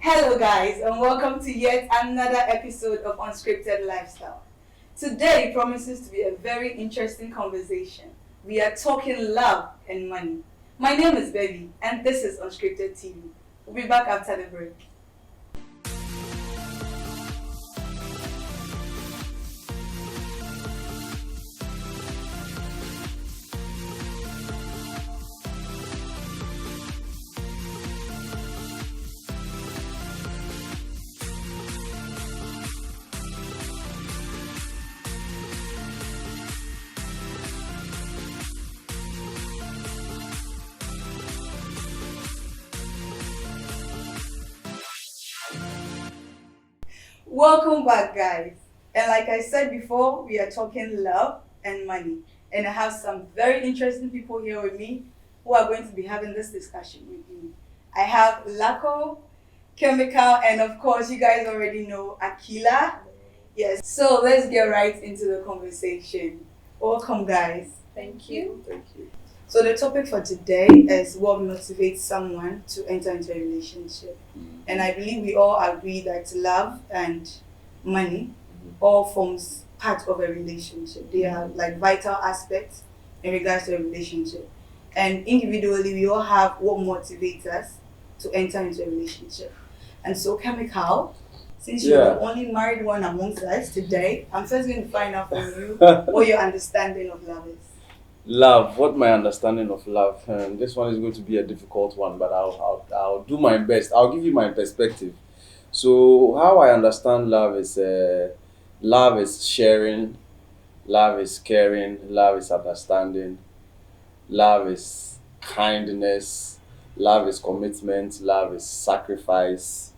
Hello, guys, and welcome to yet another episode of Unscripted Lifestyle. Today promises to be a very interesting conversation. We are talking love and money. My name is Bevy, and this is Unscripted TV. We'll be back after the break. Welcome back, guys. And like I said before, we are talking love and money. And I have some very interesting people here with me who are going to be having this discussion with me. I have Lako, Khemikal, and of course, you guys already know Akila. Yes, so let's get right into the conversation. Welcome, guys. Thank you. Thank you. So the topic for today is what motivates someone to enter into a relationship. And I believe we all agree that love and money all forms part of a relationship. They are like vital aspects in regards to a relationship. And individually, we all have what motivates us to enter into a relationship. And so, Khemikal, since you're the only married one amongst us today, I'm first going to find out from you what your understanding of love is. Love. What my understanding of love? This one is going to be a difficult one, but I'll do my best. I'll give you my perspective. So how I understand love is sharing, love is caring, love is understanding, love is kindness, love is commitment, love is sacrifice,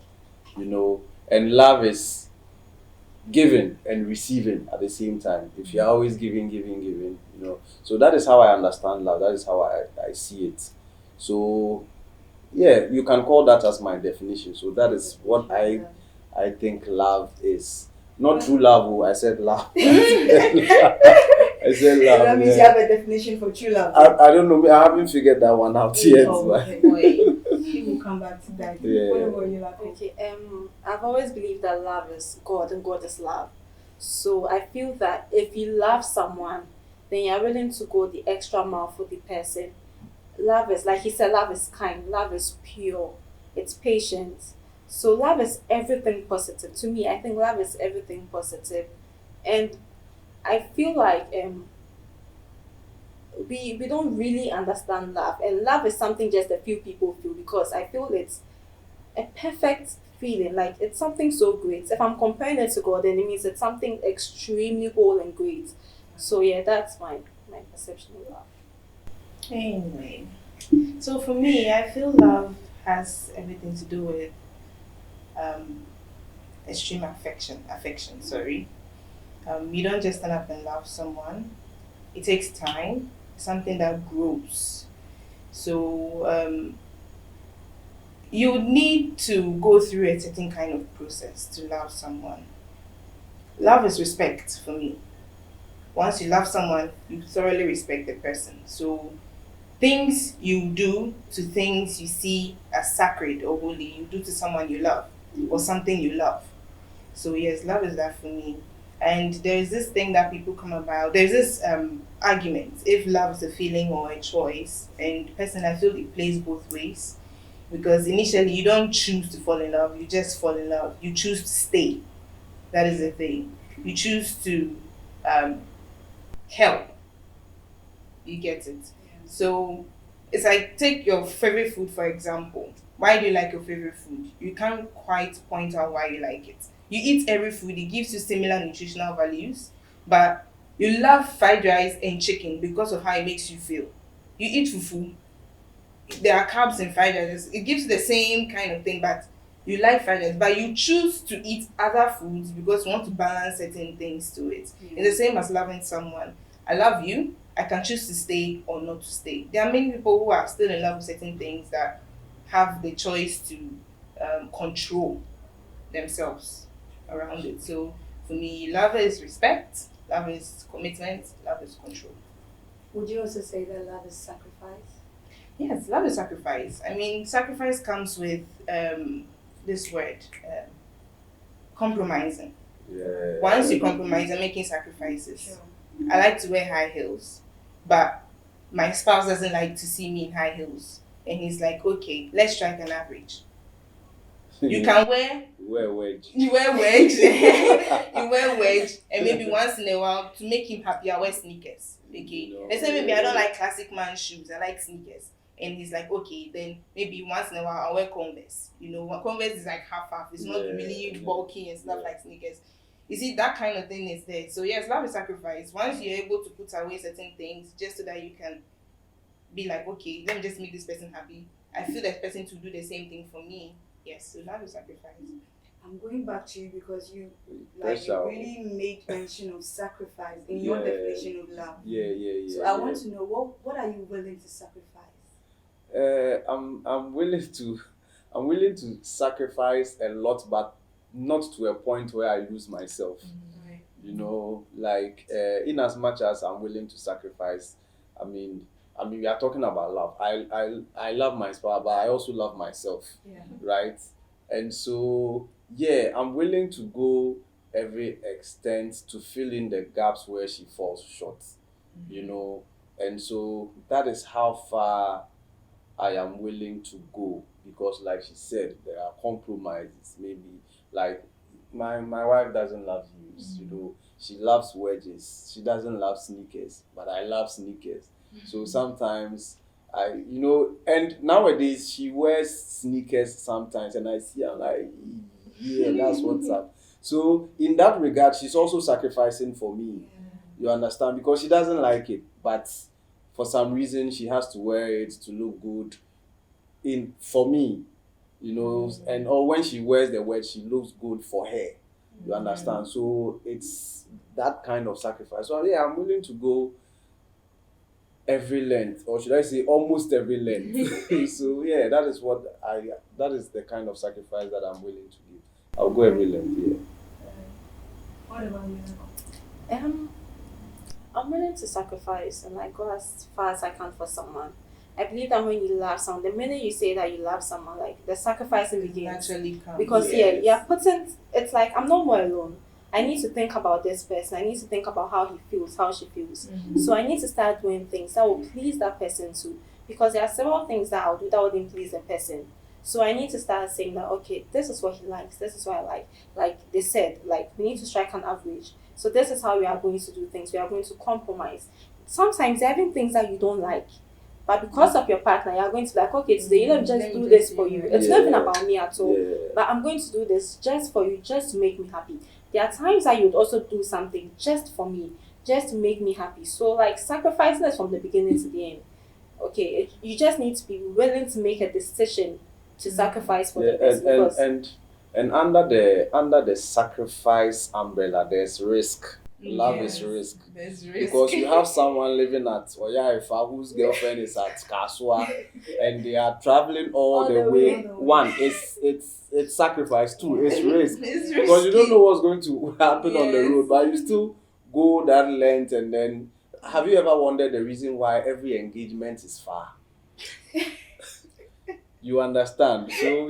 and love is giving and receiving at the same time. If you're always giving, so that is how I understand love. That is how I see it. So yeah, you can call that as my definition. So that is what I think love is. Not true love. I said love. I said love. So that means you have a definition for true love. I don't know. I haven't figured that one out yet. Okay. We'll come back to that. Yeah. What about you, Lako? Okay. I've always believed that love is God and God is love. So I feel that if you love someone, then you're willing to go the extra mile for the person. Love is, like he said, love is kind, love is pure, it's patient. So love is everything positive. To me, I think love is everything positive. And I feel like we don't really understand love. And love is something just a few people feel, because I feel it's a perfect feeling. Like it's something so great. If I'm comparing it to God, then it means it's something extremely whole and great. So yeah, that's my perception of love. Anyway, so for me, I feel love has everything to do with extreme affection. Sorry, you don't just stand up and love someone. It takes time. It's something that grows. So you would need to go through a certain kind of process to love someone. Love is respect for me. Once you love someone, you thoroughly respect the person. So things you do to things you see as sacred or holy, you do to someone you love or something you love. So yes, love is that for me. And there's this thing that people come about. There's this argument if love is a feeling or a choice. And personally, I feel it plays both ways, because initially you don't choose to fall in love. You just fall in love. You choose to stay. That is the thing. You choose to help. You get it? So it's like, take your favorite food for example. Why do you like your favorite food? You can't quite point out why you like it. You eat every food, it gives you similar nutritional values, but you love fried rice and chicken because of how it makes you feel. You eat fufu, there are carbs in fried rice, it gives you the same kind of thing, but you like fried rice, but you choose to eat other foods because you want to balance certain things to it. It's the same as loving someone. I love you, I can choose to stay or not to stay. There are many people who are still in love with certain things that have the choice to control themselves around it. So for me, love is respect, love is commitment, love is control. Would you also say that love is sacrifice? Yes, love is sacrifice. I mean, sacrifice comes with this word, compromising. Yeah. Once you compromise, you're making sacrifices. Sure. I like to wear high heels, but my spouse doesn't like to see me in high heels. And he's like, okay, let's strike an average. You can wear wedge. You wear wedge. You wear wedge, and maybe once in a while to make him happy, I wear sneakers. Okay. No. Let's say maybe I don't like classic man shoes. I like sneakers, and he's like, okay, then maybe once in a while I wear Converse. Converse is like half. It's not really bulky and stuff like sneakers. You see, that kind of thing is there. So yes, love is sacrifice. Once you're able to put away certain things just so that you can be like, okay, let me just make this person happy. I feel that person to do the same thing for me. Yes, so love is sacrifice. I'm going back to you because you Pressure. really made mention of sacrifice in your definition of love. Yeah. So I want to know what are you willing to sacrifice? I'm willing to sacrifice a lot, but not to a point where I lose myself. Right. Like in as much as I'm willing to sacrifice, I mean we are talking about love. I love my spouse, but I also love myself. Yeah. Right? And so I'm willing to go every extent to fill in the gaps where she falls short. And so that is how far I am willing to go, because like she said, there are compromises. Maybe like my wife doesn't love heels, she loves wedges. She doesn't love sneakers, but I love sneakers. So sometimes and nowadays she wears sneakers sometimes, and I see her like, yeah, that's what's up. So in that regard, she's also sacrificing for me. You understand? Because she doesn't like it, but for some reason she has to wear it to look good for me, and or when she wears the wedge, she looks good for her. You understand? So it's that kind of sacrifice. So I'm willing to go every length, or should I say almost every length. So that is the kind of sacrifice that I'm willing to give. I'll go every length. What about you? I'm willing to sacrifice and like go as far as I can for someone. I believe that when you love someone, the minute you say that you love someone, like the sacrificing begins. Naturally comes. Because it's like I'm no more alone. I need to think about this person. I need to think about how he feels, how she feels. So I need to start doing things that will please that person too. Because there are several things that I'll do that wouldn't please the person. So I need to start saying that, okay, this is what he likes, this is what I like. Like they said, like we need to strike an average. So this is how we are going to do things. We are going to compromise. Sometimes there are even things that you don't like. But because of your partner, you're going to be like, okay, today let me just do this for you. It's not even about me at all. But I'm going to do this just for you, just to make me happy. There are times that you would also do something just for me, just to make me happy. So like sacrificing is from the beginning to the end. Okay, you just need to be willing to make a decision to sacrifice for the person. And under the sacrifice umbrella, there's risk. Love is risk. There's risk. Because you have someone living at Oyaifa whose girlfriend is at Kaswa and they are traveling all the way. One, it's sacrifice. Two, it's risk. It's Because you don't know what's going to happen on the road, but you still go that length. And then, have you ever wondered the reason why every engagement is far? You understand? So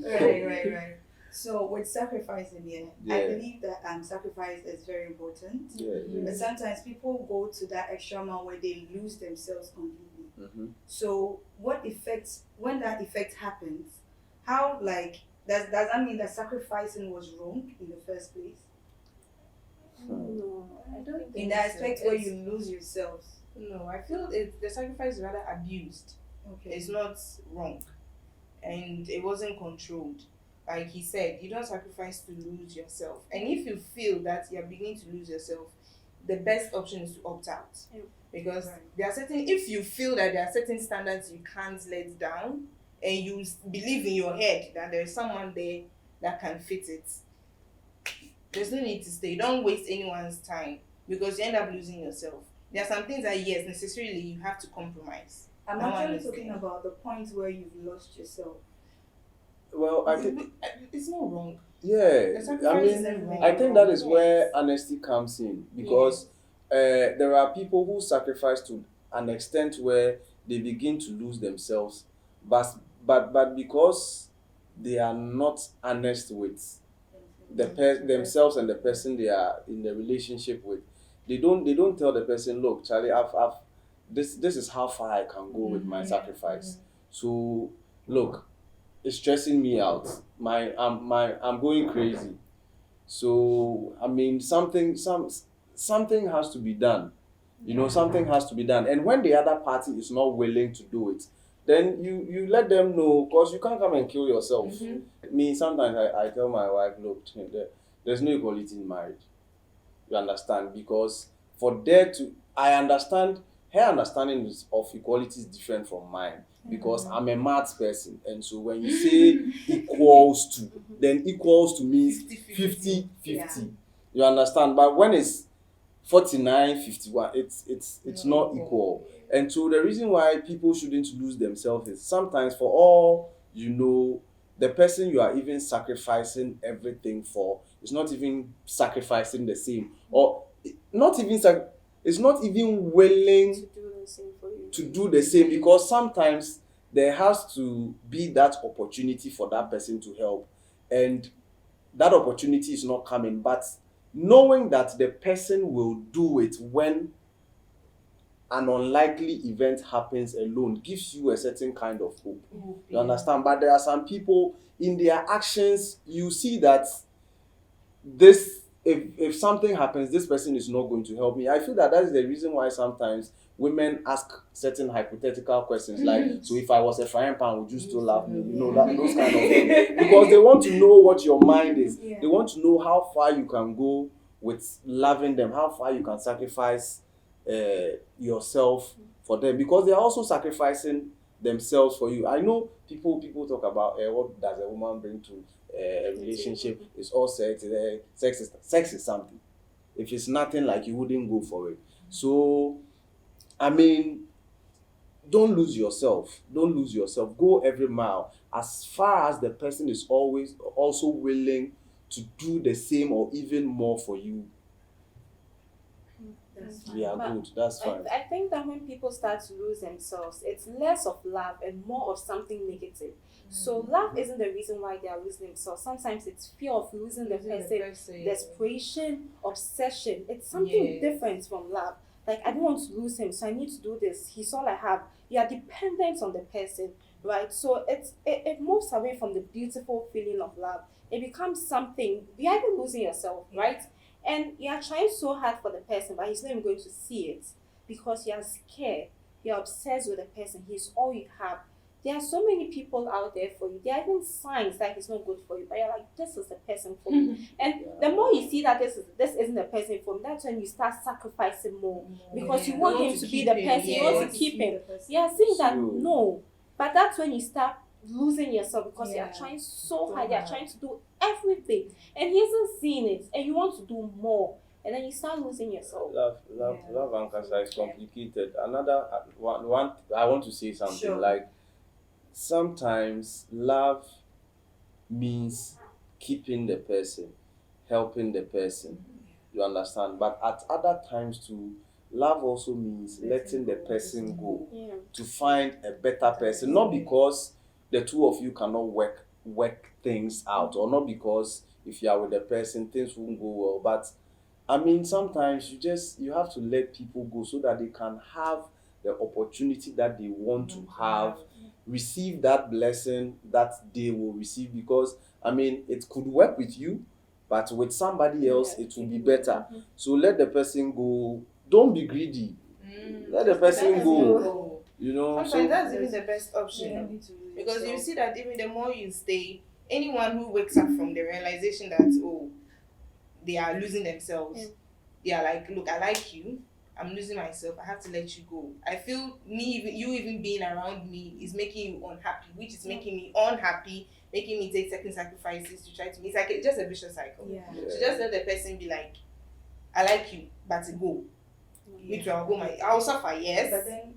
Right. So with sacrifice in the end, I believe that sacrifice is very important. But sometimes people go to that extra mile where they lose themselves completely. So when that effect happens, how does that mean that sacrificing was wrong in the first place? No, I don't think In the aspect where you lose yourselves. No, I feel the sacrifice is rather abused. Okay. It's not wrong. And it wasn't controlled. Like he said, you don't sacrifice to lose yourself. And if you feel that you're beginning to lose yourself, the best option is to opt out. Because there are if you feel that there are certain standards you can't let down, and you believe in your head that there's someone there that can fit it, there's no need to stay. Don't waste anyone's time, because you end up losing yourself. There are some things that, yes, necessarily you have to compromise. I'm actually talking about the point where you've lost yourself. Well, I think it's not wrong. Yeah, I think that is where honesty comes in, because there are people who sacrifice to an extent where they begin to lose themselves, but because they are not honest with themselves and the person they are in the relationship with, they don't tell the person, look, Charlie, I've this is how far I can go with my sacrifice. So look, it's stressing me out. I'm going crazy. So I mean, something has to be done. Something has to be done. And when the other party is not willing to do it, then you let them know, because you can't come and kill yourself. Me, sometimes I tell my wife, look, there's no equality in marriage. You understand? Because for there to, I understand, her understanding of equality is different from mine, because I'm a maths person, and so when you say equals to, then equals to means 50-50. Yeah. You understand? But when it's 49-51, it's not equal. And so the reason why people shouldn't lose themselves is sometimes, for all the person you are even sacrificing everything for is not even sacrificing the same, or not even is not even willing To do the same for you. to do the same, because sometimes there has to be that opportunity for that person to help, and that opportunity is not coming. But knowing that the person will do it when an unlikely event happens alone gives you a certain kind of hope. You understand? But there are some people, in their actions, you see that this, if something happens, this person is not going to help me. I feel that is the reason why sometimes women ask certain hypothetical questions like, so if I was a frying pan, would you still love me? Those kind of things. Because they want to know what your mind is. Yeah. They want to know how far you can go with loving them, how far you can sacrifice yourself for them, because they are also sacrificing themselves for you. I know people talk about what does a woman bring to a relationship. It's all sex. Sex is something. If it's nothing, like, you wouldn't go for it. So I mean, don't lose yourself. Go every mile, as far as the person is always also willing to do the same or even more for you. We are good. That's fine. I think that when people start to lose themselves, it's less of love and more of something negative. So love isn't the reason why they are losing themselves. Sometimes it's fear of losing the person, desperation, obsession. It's something different from love. Like, I don't want to lose him, so I need to do this. He's all I have. You are dependent on the person, right? So it moves away from the beautiful feeling of love. It becomes something, you're even losing yourself, right? And you're trying so hard for the person, but he's not even going to see it because you're scared. You're obsessed with the person. He's all you have. There are so many people out there for you. There are even signs that he's not good for you, but you're like, this is the person for me. And the more you see that this isn't the person for me, that's when you start sacrificing more, because you want him to be the person. You want to keep him. Yeah, saying that no, but that's when you start losing yourself, because you're trying so hard. You're trying to do everything, and he isn't seeing it, and you want to do more. And then you start losing yourself. Love, Ankasa, is complicated. Another one, I want to say something. Sure. Like, sometimes love means keeping the person, helping the person. You understand? But at other times too, love also means letting the person go to find a better person. Not because the two of you cannot work things out, or not because if you are with the person things won't go well. But I mean, sometimes you have to let people go so that they can have the opportunity that they want to have, receive that blessing that they will receive. Because I mean, it could work with you, but with somebody else it will be better. So let the person go. Don't be greedy. Let the person go. Sometimes that's even the best option. Because you see that even the more you stay, anyone who wakes up from the realization that they are losing themselves, they are like, look, I like you, I'm losing myself, I have to let you go. I feel you even being around me is making you unhappy, which is making me unhappy, making me take certain sacrifices to try to. It's like just a vicious cycle. So just let the person be like, I like you, but go. Me too, I'll suffer, yes. But then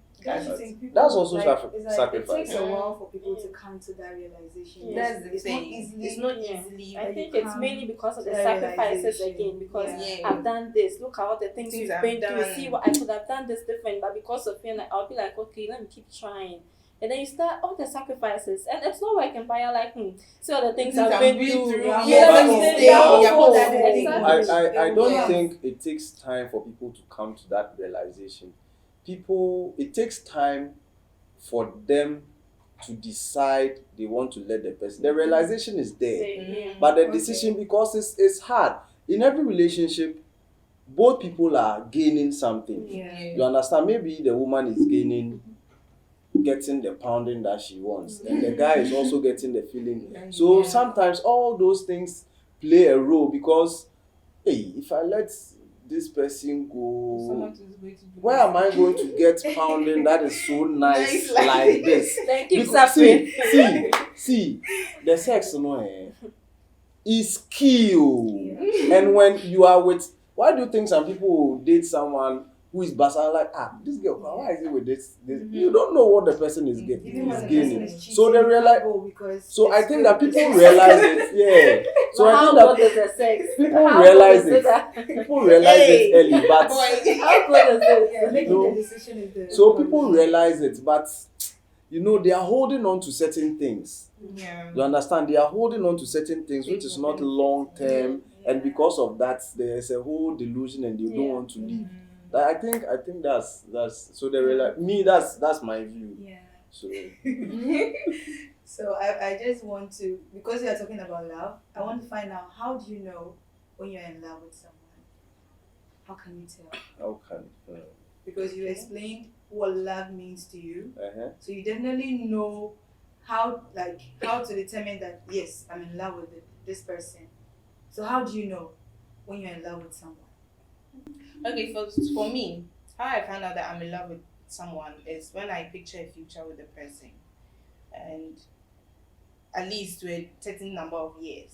that's also sacrifice. It takes a while for people to come to that realization. That's the thing. It's not easily. I think it's mainly because of the sacrifices again. Because I've done this. Look at all the things you've been through. See what I could have done this different, but because of fear, I'll be like, okay, let me keep trying. And then you start all the sacrifices, and it's not working, but you're like, see all the things Things I've I've been been through. through, Yeah, yes, but you then stay, you're you're hopeful. put that in Exactly. I don't Yeah. think it takes time for people to come to that realization. It takes time for them to decide they want to let the person. The realization is there, Yeah. but the Okay. decision, because it's hard. In every relationship, both people are gaining something. Yeah. You understand? Maybe the woman is gaining, getting the pounding that she wants, and the guy is also getting the feeling. So Yeah. sometimes all those things play a role, because hey, if I let this person go, Someone is going to do where am I going to get pounding that is so nice Nice like like this? Then keep Because suffering. see, the sex is key. Yeah. And when you are with, why do you think some people will date someone who is basa, like, this girl, why is it with this? You don't know what the person is Even getting, when is the person gaining. is cheating, So they you realize. can't go because So I it's think good. that people realize it. Yeah. So But I how think good that is the sex? people How realize good is it. People realize Hey, it early, but boy. How good is it? Yeah, making No. the decision is the so people realize it, but they are holding on to certain things. Yeah. You understand? They are holding on to certain things which is not long term, and because of that, there's a whole delusion, and they don't Yeah. want to leave. I think that's so they realize me. That's my view. Yeah. So So I just want to, because we are talking about love, I want to find out, how do you know when you're in love with someone? How can you tell? how can Because you explained what love means to you, uh-huh. so you definitely know how to determine that, yes, I'm in love with this person. So how do you know when you're in love with someone? Okay, for me, how I find out that I'm in love with someone is when I picture a future with the person, and at least to a certain number of years,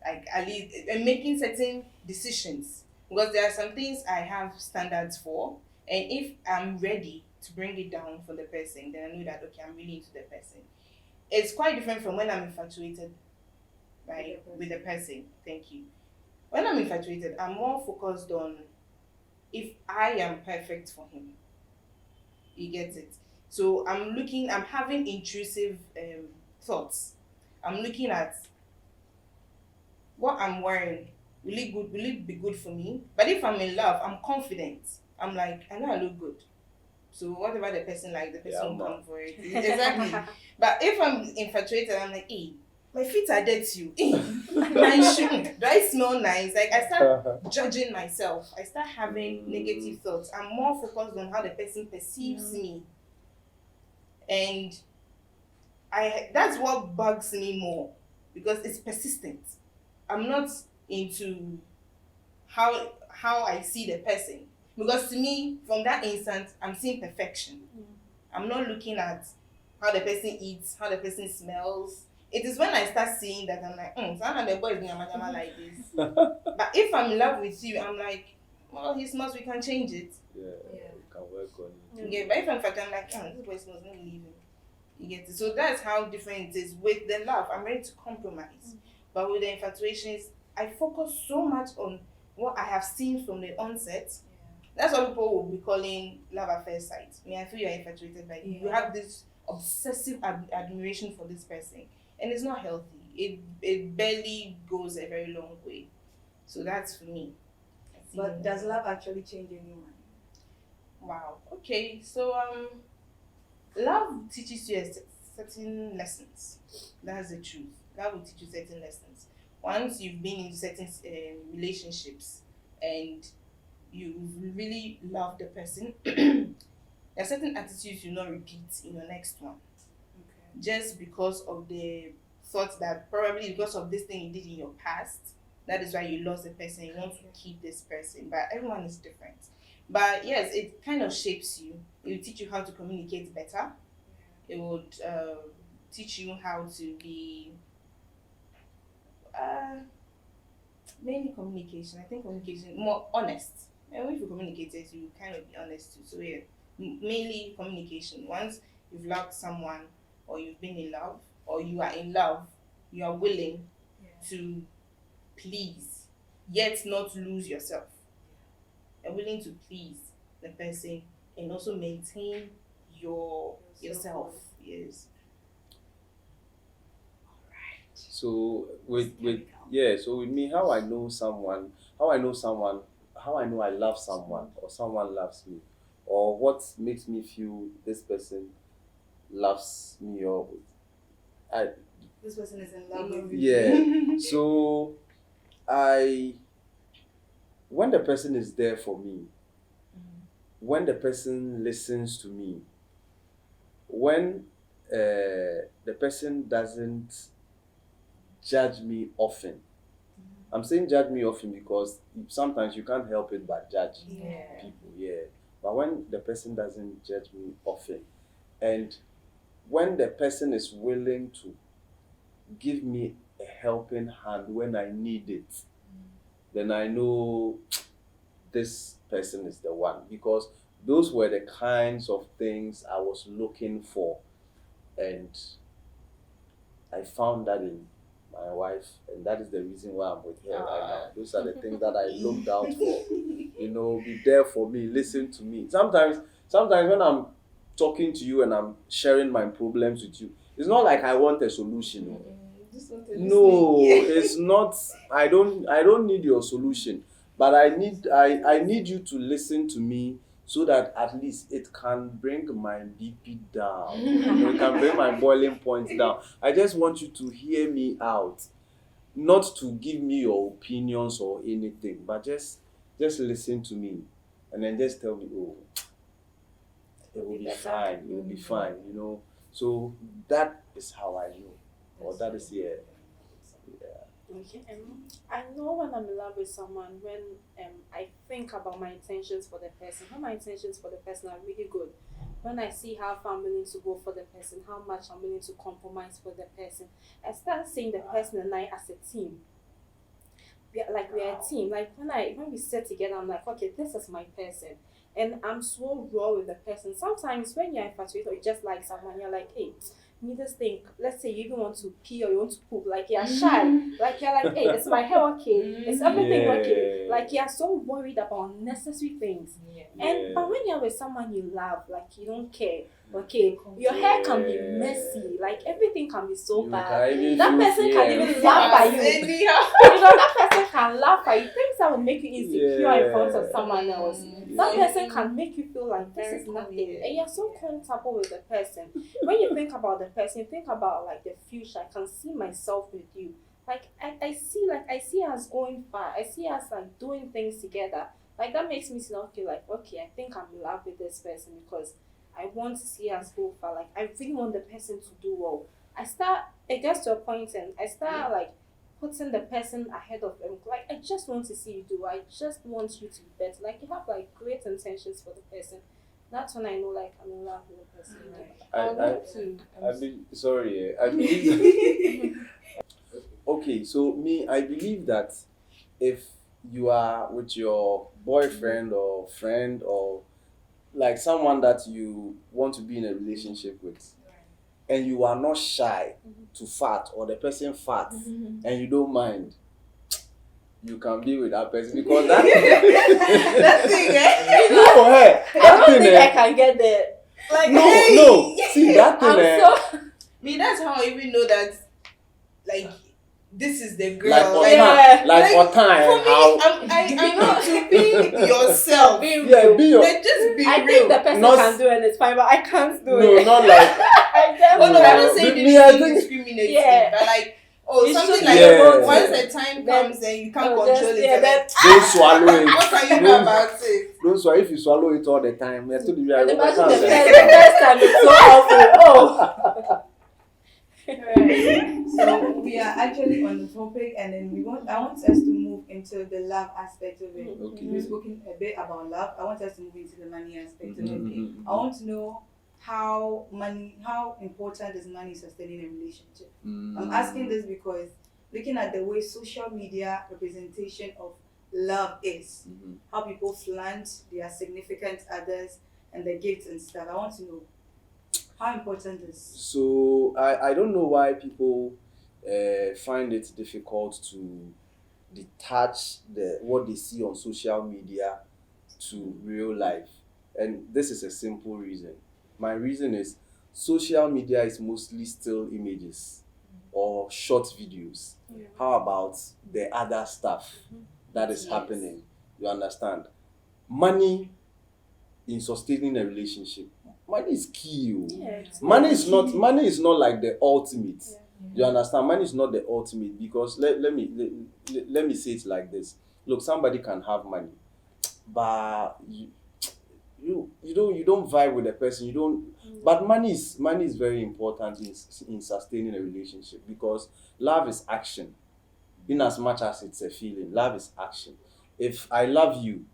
like at least, and making certain decisions, because there are some things I have standards for, and if I'm ready to bring it down for the person, then I know that, okay, I'm really into the person. It's quite different from when I'm infatuated, right, with the person. Thank you. When I'm infatuated, I'm more focused on if I am perfect for him. You get it? So I'm having intrusive thoughts. I'm looking at what I'm wearing. Will it be good for me? But if I'm in love, I'm confident. I'm like, I know I look good. So whatever the person like, the person will come for it. Exactly. But if I'm infatuated, I'm like, hey, my feet are dirty. My shoe, do I smell nice? Like, I start judging myself. I start having negative thoughts. I'm more focused on how the person perceives me. And that's what bugs me more, because it's persistent. I'm not into how I see the person. Because to me, from that instant, I'm seeing perfection. I'm not looking at how the person eats, how the person smells. It is when I start seeing that I'm like, so the boy is nyama like this. But if I'm in love with you, I'm like, well, he smells, we can change it. Yeah, Yeah. you can work on it. Yeah, but if I'm like, this boy smells, let me leave him. You get it? So that's how different it is. With the love, I'm ready to compromise. But with the infatuations, I focus so much on what I have seen from the onset. That's what people will be calling love at first sight. I mean, I feel you're infatuated by you. You have this obsessive admiration for this person, and it's not healthy. It barely goes a very long way. So that's for me. But does love actually change anyone? Wow. Okay. So love teaches you certain lessons. That's the truth. Love will teach you certain lessons. Once you've been in certain relationships and you really love the person, there are certain attitudes you not repeat in your next one. Okay. Just because of the thought that probably because of this thing you did in your past, that is why you lost the person, you want to keep this person. But everyone is different. But yes, it kind of shapes you. It will teach you how to communicate better. It would teach you how to be mainly communication. I think communication, more honest. And if you communicate it, you kind of be honest too. So yeah, mainly communication. Once you've loved someone, or you've been in love, or you are in love, you are willing to please, yet not lose yourself. You're willing to please the person and also maintain yourself. years. So with me, how I know I love someone or someone loves me, or what makes me feel this person loves me, or I This person is in love with you. yeah. So when the person is there for me, when the person listens to me, when the person doesn't judge me often. I'm saying judge me often because sometimes you can't help it but judge people, yeah. But when the person doesn't judge me often, and when the person is willing to give me a helping hand when I need it, then I know this person is the one, because those were the kinds of things I was looking for, and I found that in my wife, and that is the reason why I'm with her right now. Those are the things that I looked out for. Be there for me, listen to me. Sometimes when I'm talking to you and I'm sharing my problems with you, it's not like I want a solution. No, it's not. I don't need your solution, but I need you to listen to me, so that at least it can bring my BP down. It can bring my boiling point down. I just want you to hear me out, not to give me your opinions or anything, but just listen to me, and then just tell me, oh, it will be fine. It will be fine. So that is how I know, or that is yeah. Okay. I know when I'm in love with someone, when I think about my intentions for the person. When my intentions for the person are really good, when I see how far I'm willing to go for the person, how much I'm willing to compromise for the person, I start seeing the person and I as a team. We are a team. Like when we sit together, I'm like, okay, this is my person, and I'm so raw with the person. Sometimes when you're infatuated or you just like someone, you're like, hey, me this thing. Let's say you even want to pee or you want to poop, like you're shy, like you're like, hey, is my hair okay? Is everything okay? Like you're so worried about unnecessary things. But when you're with someone you love, like you don't care. Okay, your hair can be messy, like everything can be so bad. That person can even laugh at you. That person can laugh at you. Things that will make you insecure in front of someone else. That person can make you feel like this is nothing, and you're so comfortable with the person. When you think about the person, you think about like the future. I can see myself with you. Like I see us going far. I see us like doing things together. Like that makes me feel okay. Like okay, I think I'm in love with this person because I want to see us go far. Like I really want the person to do well. It gets to a point and I start like putting the person ahead of them. Like I just want to see you do. I just want you to be better. Like you have like great intentions for the person. That's when I know like I'm in love with the person. I believe. Okay, so me, I believe that if you are with your boyfriend or friend or like someone that you want to be in a relationship with, and you are not shy to fart, or the person farts and you don't mind, you can be with that person, because that that thing, no, hey, I don't think I can get there. Like no, see that thing. Me, that's how I even know that, like, this is the girl. For time. For me, I want to be yourself. Be real. Yeah, be your. Just be I real. think the person can do it and it's fine, but I can't do it. No, not like. I just I'm not saying this discriminating, but like, something like once the time comes and you can't control it. Don't swallow it. What can you do about it? Don't swallow. If you swallow it all the time, you're still and imagine the first time it's so awful. Right. So we are actually on the topic, and then I want us to move into the love aspect of it. Okay. We've spoken a bit about love. I want us to move into the money aspect of it. I want to know how important is money sustaining a relationship. I'm asking this because looking at the way social media representation of love is, how people flaunt their significant others and the gifts and stuff. I want to know how important is. So I don't know why people find it difficult to detach what they see on social media to real life, and this is a simple reason. My reason is social media is mostly still images or short videos. Yeah. How about the other stuff that is Yes. happening? You understand? Money in sustaining a relationship. Money is key. Yeah, it's Money very is not like the ultimate. Yeah. You understand? Money is not the ultimate because let me say it like this. Look, somebody can have money, but you don't vibe with the person. You don't. But money is very important in sustaining a relationship because love is action. In as much as it's a feeling, love is action. If I love you,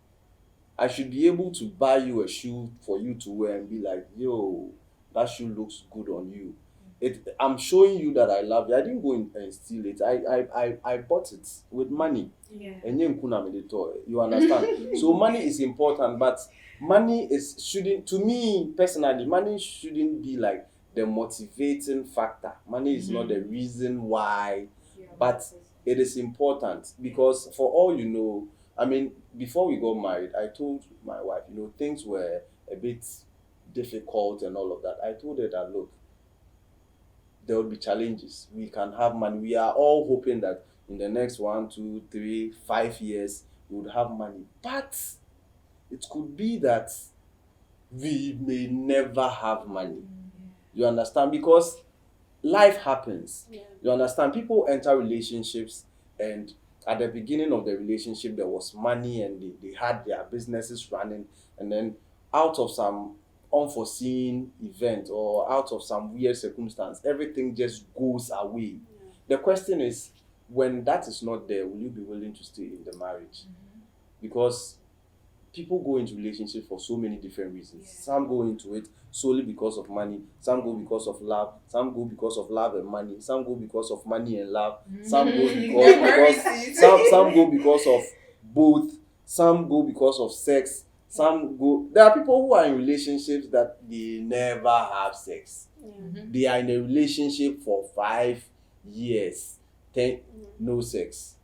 I should be able to buy you a shoe for you to wear and be like, yo, that shoe looks good on you. I'm showing you that I love you. I didn't go in and steal it. I bought it with money. Yeah. And you understand? So money is important, but shouldn't, to me personally, money shouldn't be like the motivating factor. Money is not the reason why, but it is important because for all you know, I mean, before we got married, I told my wife, things were a bit difficult and all of that. I told her that, look, there will be challenges. We can have money. We are all hoping that in the next 1, 2, 3, 5 years, we would have money. But it could be that we may never have money. You understand? Because life happens. Yeah. You understand? People enter relationships and at the beginning of the relationship, there was money and they had their businesses running. And then out of some unforeseen event or out of some weird circumstance, everything just goes away. Yeah. The question is, when that is not there, will you be willing to stay in the marriage? Because people go into relationships for so many different reasons. Yeah. Some go into it solely because of money. Some go because of love. Some go because of love and money. Some go because of money and love. Some go because some go because of both. Some go because of sex. There are people who are in relationships that they never have sex. Yeah. They are in a relationship for 5 years, 10, no sex.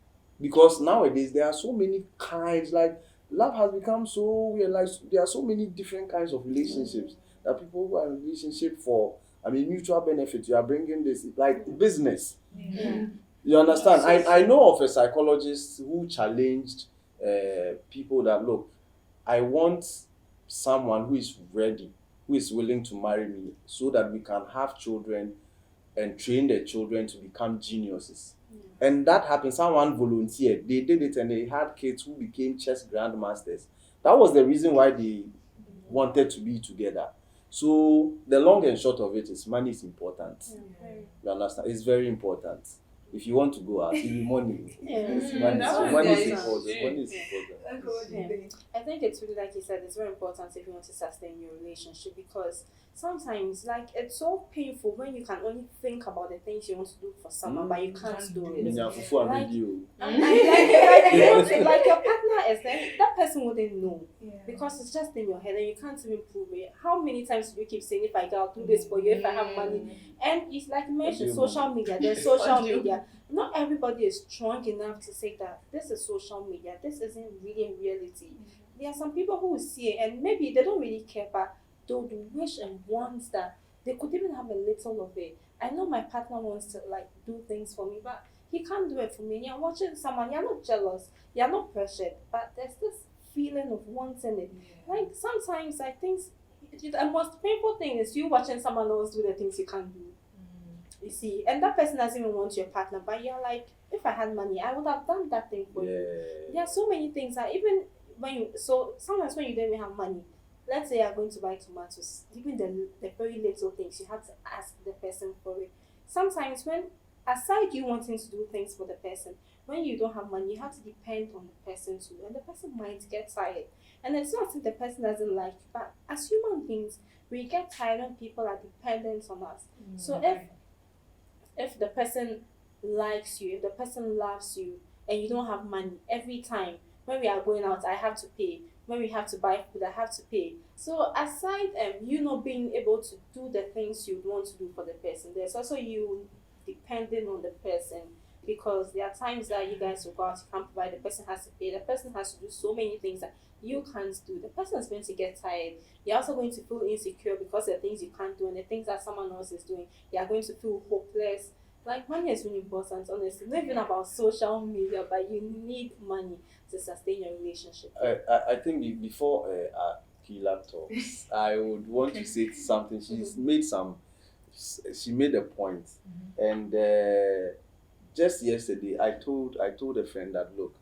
Because nowadays there are so many kinds, like love has become so weird, like there are so many different kinds of relationships. There are people who are in relationship for, mutual benefit. You are bringing this, like business. Yeah. You understand? I know of a psychologist who challenged people that, look, I want someone who is ready, who is willing to marry me so that we can have children and train their children to become geniuses. And that happened. Someone volunteered. They did it and they had kids who became chess grandmasters. That was the reason why they wanted to be together. So the long and short of it is money is important. Yeah. You understand? It's very important. If you want to go out, give you money. Yeah. It's money. That So was money is nice. important. Money is important. Uncle, what do you think? I think it's really, like you said, it's very important if you want to sustain your relationship because sometimes, like, it's so painful when you can only think about the things you want to do for someone, but you can't do it. Nyafufu and Like- video. Like your partner is there, that person wouldn't know because it's just in your head and you can't even prove it. How many times do you keep saying, if I go, I'll do this for you, if I have money? And it's like you mentioned, social media. There's social media. Not everybody is strong enough to say that this is social media. This isn't really in reality. There are some people who will see it and maybe they don't really care, but they would wish and want that they could even have a little of it. I know my partner wants to like do things for me, but he can't do it for me. You're watching someone, you're not jealous, you're not pressured, but there's this feeling of wanting it. Like sometimes I think the most painful thing is you watching someone else do the things you can't do. You see, and that person doesn't even want your partner, but you're like, if I had money, I would have done that thing for you. There are so many things that even sometimes when you don't even have money, let's say you're going to buy tomatoes, even the very little things, you have to ask the person for it. Sometimes aside you wanting to do things for the person, when you don't have money, you have to depend on the person too, and the person might get tired. And it's not if the person doesn't like you, but as human beings, we get tired when people are dependent on us. So if the person likes you, if the person loves you, and you don't have money, every time when we are going out, I have to pay. When we have to buy food, I have to pay. So aside you not being able to do the things you want to do for the person, there's also you depending on the person. because there are times that you guys will go out, you can't provide, the person has to pay, the person has to do so many things that you can't do. The person is going to get tired. You're also going to feel insecure because of the things you can't do and the things that someone else is doing. You are going to feel hopeless. Like, money is really important, honestly. Not even about social media, but you need money to sustain your relationship. I think before Kila talks, I would want to say something. She's made she made a point. And just yesterday, I told a friend that, look,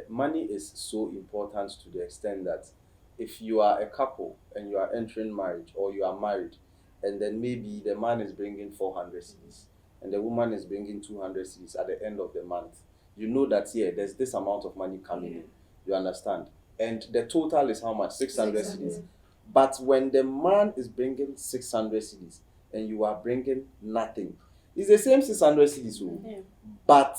money is so important to the extent that if you are a couple and you are entering marriage, or you are married, and then maybe the man is bringing 400 cedis and the woman is bringing 200 cedis at the end of the month, you know that there's this amount of money coming in. You understand? And the total is how much? 600 cedis. But when the man is bringing 600 cedis and you are bringing nothing, it's the same 600 cedis, but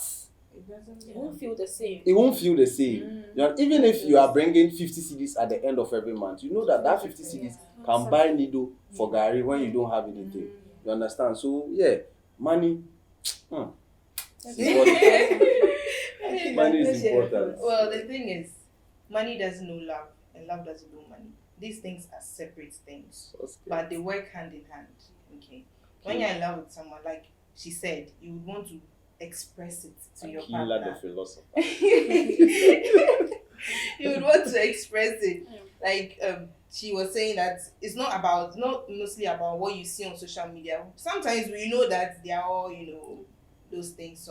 it won't feel the same. It won't feel the same. You know, even if you are bringing 50 cedis at the end of every month, you know that 50 cedis can buy needle for Gary when you don't have anything. You understand? So money. Money is important. Well, the thing is, money doesn't know love, and love doesn't know money. These things are separate things, but they work hand in hand. Okay. When you're in love with someone, like she said, you would want to express it to your partner. The philosopher. You would want to express it. Like she was saying that it's not mostly about what you see on social media. Sometimes we know that they are all, those things.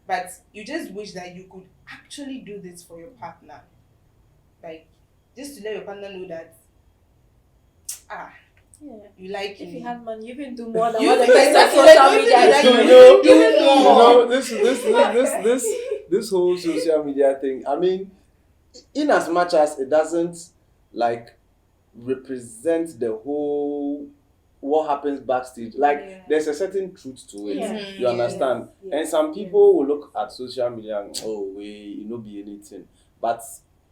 But you just wish that you could actually do this for your partner. Like, just to let your partner know that, you like if me. you have money, you can do more than what the person on social media does. This whole social media thing, I mean, in as much as it doesn't like represent the whole what happens backstage, like there's a certain truth to it. You understand? And some people will look at social media and be anything, but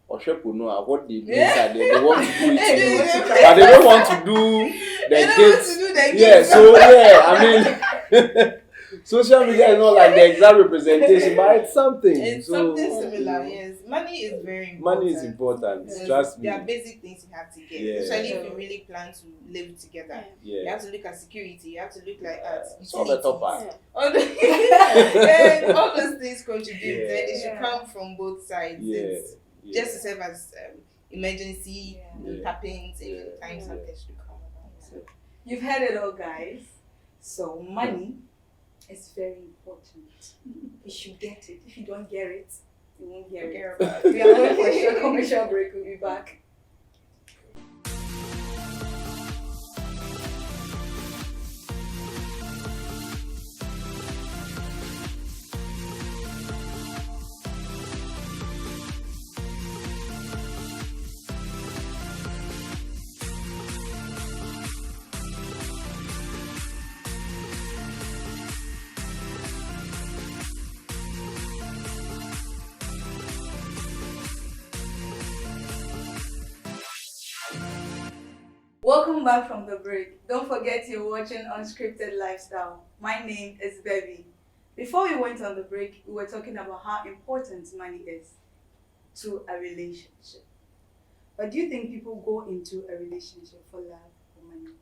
will know what they do inside there. They want to do it, but they don't want to do the gifts. I mean, social media is not like the exact representation, but it's something. It's something similar. Yes, money is very important. Money is important. Trust me. There are basic things you have to get, especially if you really plan to live together. You have to look at security. You have to look like all the top part. All those things contribute. And it should come from both sides. Just to serve as emergency happens if times something should come about. You've heard it all, guys. So money is very important. You should get it. If you don't get it, you won't get it. We are going for a short commercial break. We'll be back. Welcome back from the break. Don't forget you're watching Unscripted Lifestyle. My name is Bevy. Before we went on the break, we were talking about how important money is to a relationship. But do you think people go into a relationship for love or money?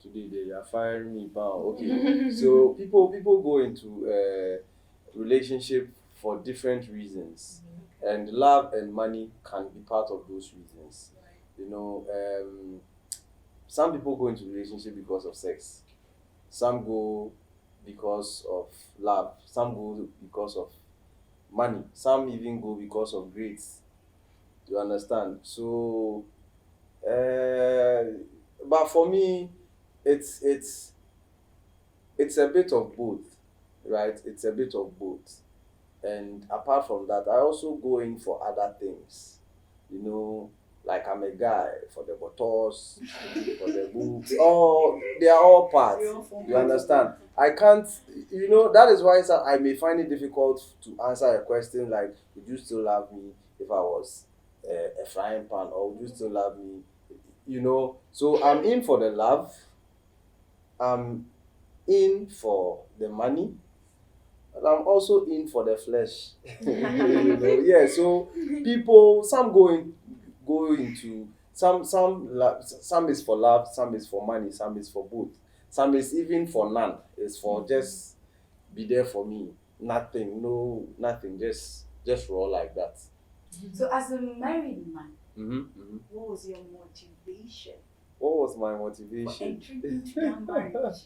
Today they are firing me down. Okay. So people go into a relationship for different reasons. And love and money can be part of those reasons. Some people go into relationship because of sex. Some go because of love. Some go because of money. Some even go because of grades. You understand? So, but for me, it's a bit of both, right? It's a bit of both. And apart from that, I also go in for other things. Like I'm a guy for the bottles, for the boobs. They are all parts. You understand? I can't, that is why I may find it difficult to answer a question like, would you still love me if I was a frying pan, or would you still love me? So I'm in for the love. in for the money, and I'm also in for the flesh. You know, yeah. So people, some go into some is for love, some is for money, some is for both, some is even for none. It's for just be there for me, nothing, no, nothing, just raw like that. So as a married man, Mm-hmm. what was your motivation What was my for motivation? entering into that marriage?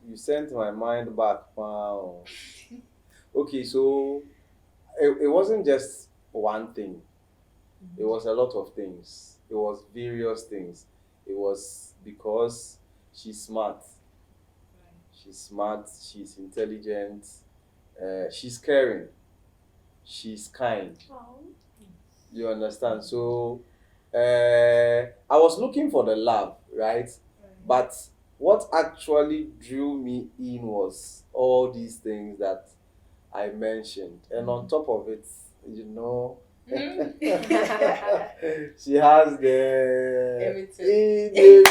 You sent my mind back. Wow. Okay, so it wasn't just one thing. It was a lot of things. It was various things. It was because she's smart. She's smart. She's intelligent. She's caring. She's kind. Oh. You understand? So I was looking for the love, right? But what actually drew me in was all these things that I mentioned. And on top of it, you know, she has the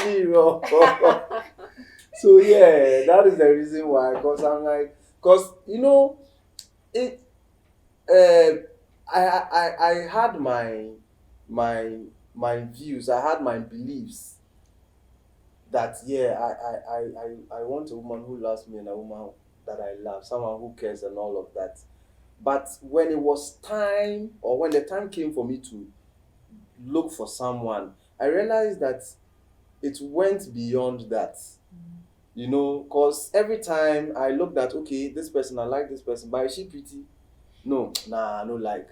mirror. So yeah, that is the reason why. Because I'm like, because you know, it. I had my views. I had my beliefs that yeah, I want a woman who loves me and a woman that I love, someone who cares and all of that. But when it was time, or when the time came for me to look for someone, I realized that it went beyond that. You know, because every time I looked at, okay, this person, I like this person, but is she pretty? No, nah, no like.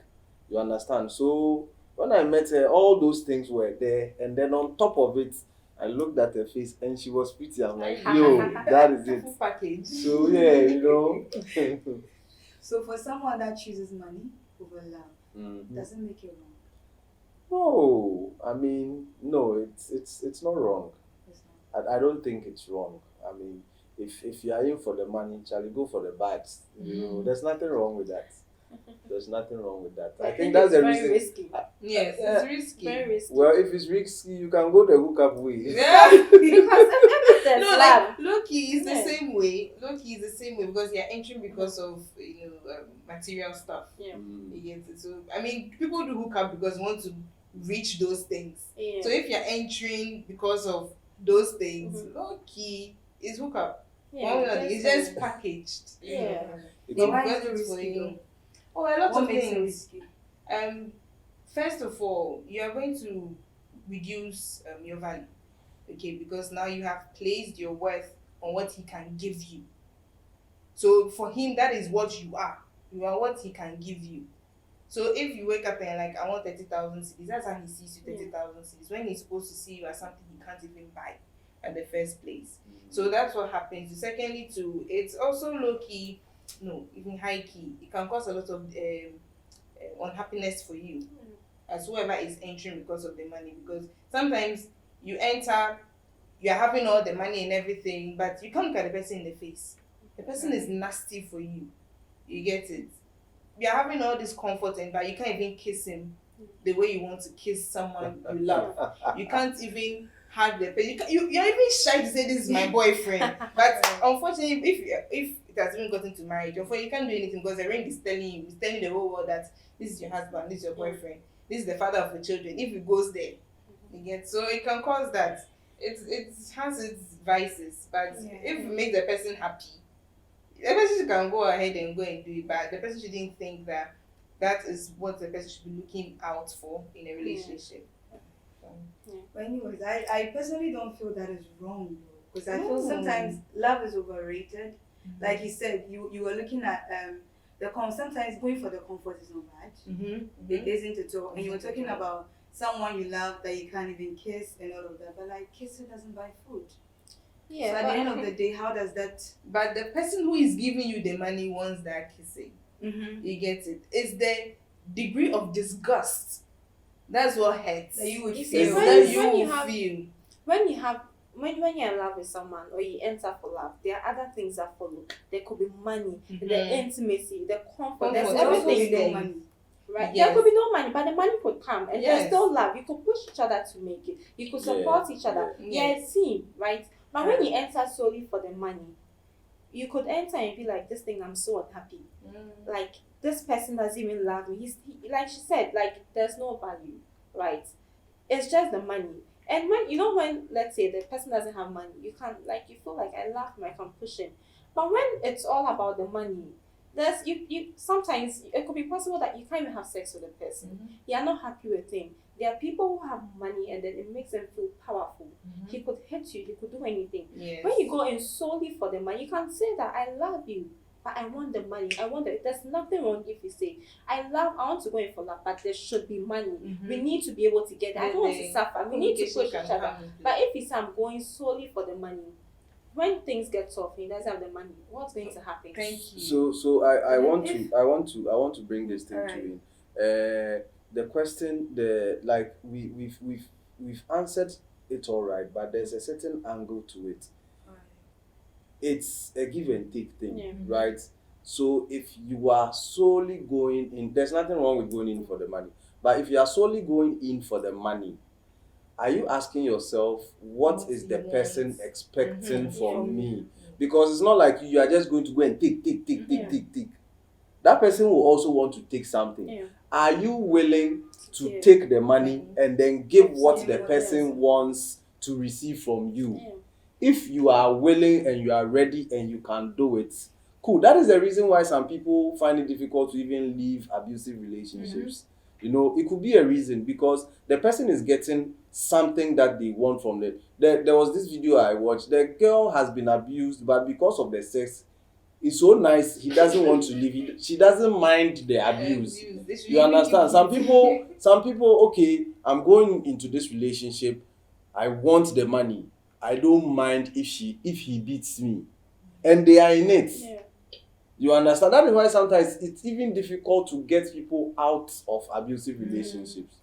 You understand? So when I met her, all those things were there, and then on top of it, I looked at her face and she was pretty. I'm like, yo, that is it. Full package. So yeah, you know. So for someone that chooses money over love, Mhm. does it make it wrong? No, I mean, no, it's not wrong. It's not. I don't think it's wrong. I mean, if you are in for the money, shall you go for the bags? You know, there's nothing wrong with that. There's nothing wrong with that. I think that's it's the very reason. risky. Yes, it's risky. Very risky. Well, if it's risky, you can go the hookup way. Yeah. Because if there's No, love, like Loki is the Yeah. same way. Loki is the same way because you're entering because of material stuff. yeah. You get it. So I mean, people do hook up because they want to reach those things. Yeah. So if you're entering because of those things, Loki is hook up. yeah, One way or the other, it's that's- just packaged. you Yeah. know. It's But why because is it it's for risky you. though? Oh, a lot What of makes it things. risky? First of all, you are going to reduce your value, okay? Because now you have placed your worth on what he can give you. So for him, that is what you are. You are what he can give you. So if you wake up and like, I want 30,000 cedis, that's how he sees you, 30,000 cedis. When he's supposed to see you as something he can't even buy at the first place. So that's what happens. Secondly, too, it's also low key, no, even high key. It can cause a lot of unhappiness for you as whoever is entering because of the money. Because sometimes you enter, you're having all the money and everything, but you can't look at the person in the face. The person is nasty for you. You get it? You're having all this comfort, and but you can't even kiss him the way you want to kiss someone you love. You can't even hug the person. You're even shy to say this is my boyfriend. But unfortunately, if it has even gotten to marriage, unfortunately, you can't do anything because the ring is telling you, it's telling the whole world that this is your husband, this is your boyfriend, this is the father of the children. If it goes there, you get, so it can cause that. It has its vices, but if it makes the person happy, the person can go ahead and go and do it, but the person shouldn't think that that is what the person should be looking out for in a relationship. But anyways, I personally don't feel that is wrong though, because I feel sometimes love is overrated. Like you said, you were looking at sometimes going for the comfort is not bad. It isn't at all. And you were talking about someone you love that you can't even kiss and all of that, but like kissing doesn't buy food. Yeah. So at the end of the day, how does that? But the person who is giving you the money wants that kissing. You get it? It's the degree of disgust. That's what hurts. That you would You feel. see, That when you you will have- feel. when you're in love with someone or you enter for love, there are other things that follow. There could be money, the intimacy, the comfort. There's Comfort. everything Also there. money. right? Yes. There could be no money, but the money could come, and Yes. there's still love. You could push each other to make it. You could support each other. Yeah. Yeah, a team, right? But when you enter solely for the money, you could enter and be like, this thing, I'm so unhappy. Like, this person doesn't even love me. Like she said, like, there's no value, right? It's just the money. And when let's say the person doesn't have money, you can't, like, you feel like, I love him, I can push him. But when it's all about the money, there's you sometimes it could be possible that you can't even have sex with a person. You're not happy with him. There are people who have money and then it makes them feel powerful. He could hit you, he could do anything. Yes. When you go in solely for the money, you can say that I love you, but I want the money. There's nothing wrong if you say, I want to go in for love, but there should be money. We need to be able to get it. I don't want to suffer. We need to push each other. But if you say I'm going solely for the money, when things get tough and he doesn't have the money, what's going to happen? Thank you. So I want to bring this thing to in. The question, we've answered it all right, but there's a certain angle to it. It's a give and take thing, right? So if you are solely going in, there's nothing wrong with going in for the money. But if you are solely going in for the money, are you asking yourself, what is the person expecting from me? Because it's not like you are just going to go and take. That person will also want to take something. Are you willing to take the money and then give what the person wants to receive from you? If you are willing and you are ready and you can do it, cool. That is the reason why some people find it difficult to even leave abusive relationships. You know, it could be a reason because the person is getting something that they want from them. There was this video I watched. The girl has been abused, but because of the sex, it's so nice. He doesn't want to leave. She doesn't mind the abuse. You understand? Some people, okay, I'm going into this relationship. I want the money. I don't mind if he beats me. And they are in it. You understand? That is why sometimes it's even difficult to get people out of abusive relationships.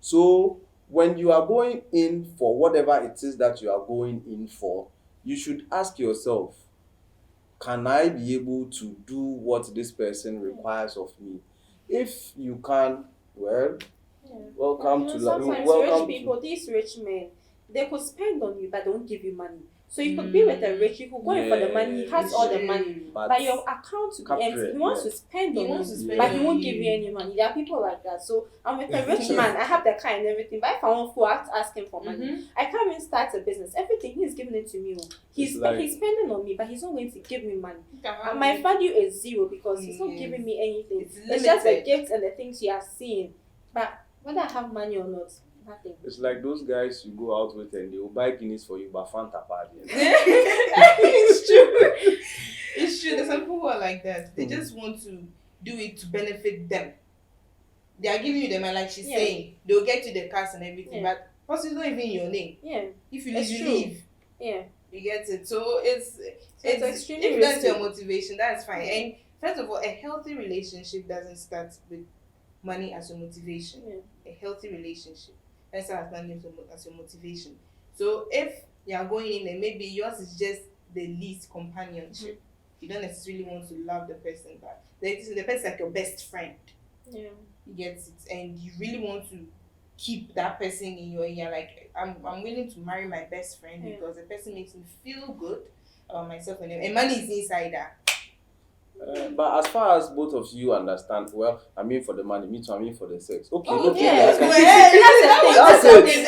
So when you are going in for whatever it is that you are going in for, you should ask yourself, can I be able to do what this person requires of me? If you can, well, welcome to life. Sometimes rich people, these rich men, they could spend on you but don't give you money. So you could be with a rich, you could go in for the money, he has all the money, but your account to be empty. He wants to spend on you, but he won't give you any money. There are people like that. So I'm with a rich man, I have the car and everything, but if I want food, I have to ask him for money. I can't even start a business. Everything he's giving it to me. He's spending on me, but he's not going to give me money. And my value is zero because he's not giving me anything. It's just the gifts and the things he has seen. But whether I have money or not, nothing. It's like those guys you go out with and they will buy Guinness for you, but Fanta party. It's true. It's true. There's some people who are like that. They just want to do it to benefit them. They are giving you the money, like she's saying. They'll get you the cars and everything, but possibly not even your name. If you leave, you leave. You get it. So it's extremely if that's your motivation, that's fine. And first of all, a healthy relationship doesn't start with money as your motivation. A healthy relationship doesn't start with money as your motivation. So if you are going in and maybe yours is just the least companionship, you don't necessarily want to love the person, but the person is like your best friend. You get it, and you really want to keep that person in your ear. Like I'm willing to marry my best friend because the person makes me feel good about myself and money is inside that. But as far as both of you understand, well, I mean for the money, me too, I mean for the sex. Okay, that's it.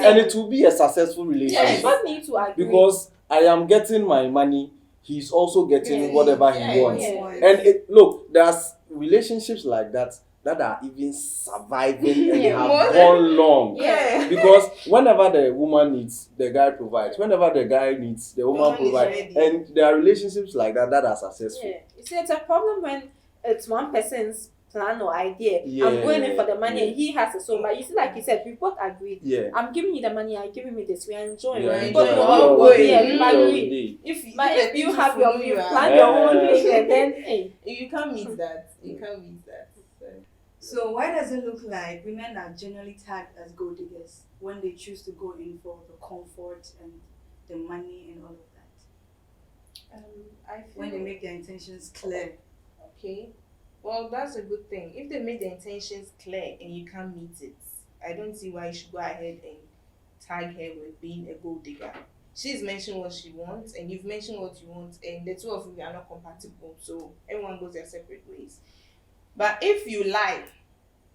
And it will be a successful relationship. Need to agree. Because I am getting my money, he's also getting whatever he wants. And look, there's relationships like that are even surviving and have gone long. Because whenever the woman needs, the guy provides. Whenever the guy needs, the woman provides. And there are relationships like that are successful. You see, it's a problem when it's one person's plan or idea. I'm going in for the money and he has a soul. But you see, like you said, we both agreed. I'm giving you the money, I'm giving me this. We are enjoying. We agree. If you have you plan your own thing and then you can't meet that. So why does it look like women are generally tagged as gold diggers when they choose to go in for the comfort and the money and all of that? I feel when they make their intentions clear. Okay. Well, that's a good thing. If they make the intentions clear and you can't meet it, I don't see why you should go ahead and tag her with being a gold digger. She's mentioned what she wants, and you've mentioned what you want, and the two of you are not compatible, so everyone goes their separate ways. But if you lie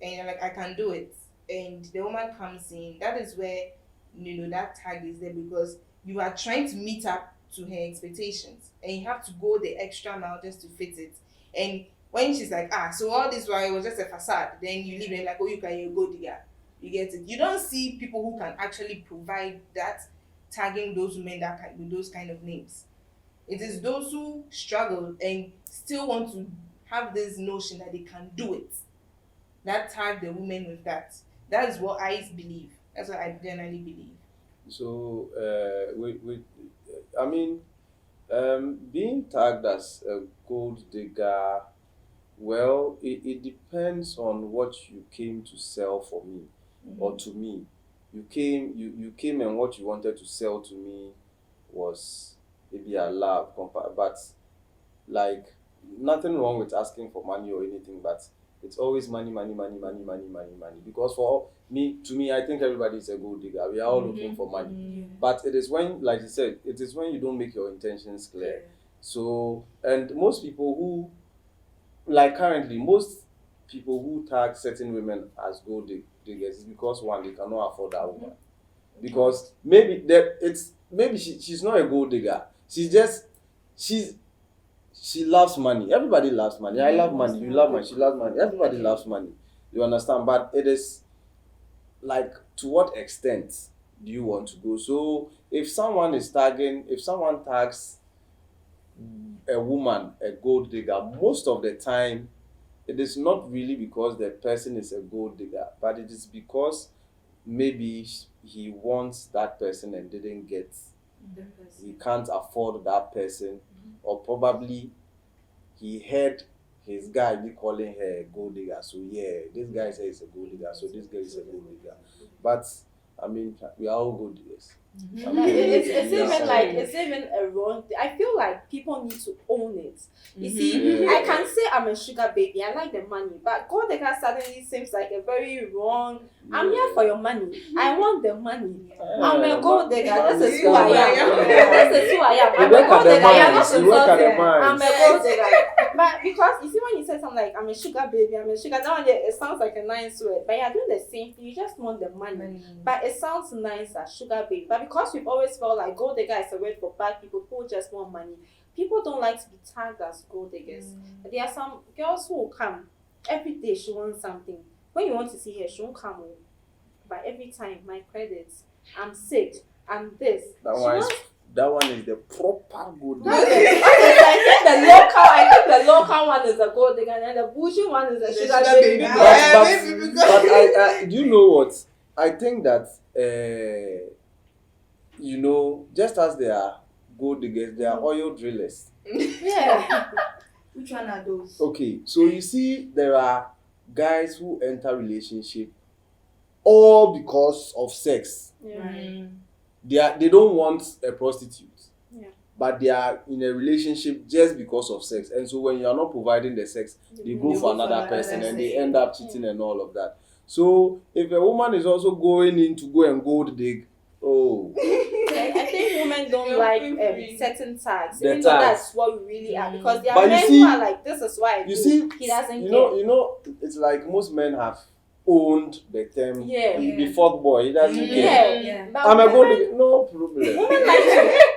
and you're like, I can do it, and the woman comes in, that is where that tag is there, because you are trying to meet up to her expectations, and you have to go the extra mile just to fit it. And when she's like, so all this while it was just a facade, then you leave them like, oh, you can, you go digger. You get it. You don't see people who can actually provide that, tagging those women with those kind of names. It is those who struggle and still want to have this notion that they can do it, that tag the women with that. That is what I believe. That's what I generally believe. So, being tagged as a gold digger, well, it depends on what you came to sell for me or to me. You came and what you wanted to sell to me was maybe a love, but like nothing wrong with asking for money or anything, but it's always money. Because to me, I think everybody is a gold digger. We are all looking for money. But it is when, like you said, it is when you don't make your intentions clear. So, and most people who, like currently, most people who tag certain women as gold diggers is because one, they cannot afford that woman. Because maybe she's not a gold digger. She loves money. Everybody loves money. I love money. You love money. She loves money. Everybody loves money. You understand? But it is like, to what extent do you want to go? So if someone tags a woman a gold digger, most of the time it is not really because the person is a gold digger, but it is because maybe he wants that person and didn't get, he can't afford that person, or probably he heard his guy be calling her a gold digger, so this guy says he's a gold digger, so this girl is a gold digger. But I mean, we are all gold diggers. It's even a wrong thing. I feel like people need to own it. You see, I can say I'm a sugar baby, I like the money, but gold digger suddenly seems like a very wrong. I'm here for your money. I want the money. I'm a gold digger. This is who I am. This is who I am. I'm a gold digger. You're not insulting. I'm a gold digger. But because you see, when you say something like I'm a sugar baby, I'm a sugar, now it sounds like a nice word. But you're doing the same thing. You just want the money. But it sounds nice as sugar baby. But because we've always felt like gold digger is a word for bad people who just want money, people don't like to be tagged as gold diggers. There are some girls who will come every day. She wants something. When you want to see her, she won't come home. But every time, my credits, I'm sick, I'm this. That one is the proper gold digger. I think the local one is a gold digger, and the bougie one is a sugar baby. But do you know what? I think that just as there are gold diggers, there are oil drillers. Yeah. Which one are those? Okay, so you see, there are guys who enter relationship all because of sex. They don't want a prostitute. But they are in a relationship just because of sex. And so when you are not providing the sex, they go for another person and they end up cheating and all of that. So if a woman is also going in to go and gold dig, I think women don't like certain tags, even though that's what we really are. Because there but are men who are like, this is why he doesn't care. It's like most men have owned the term. The fourth boy, he doesn't care. But I'm a gold digger, no problem.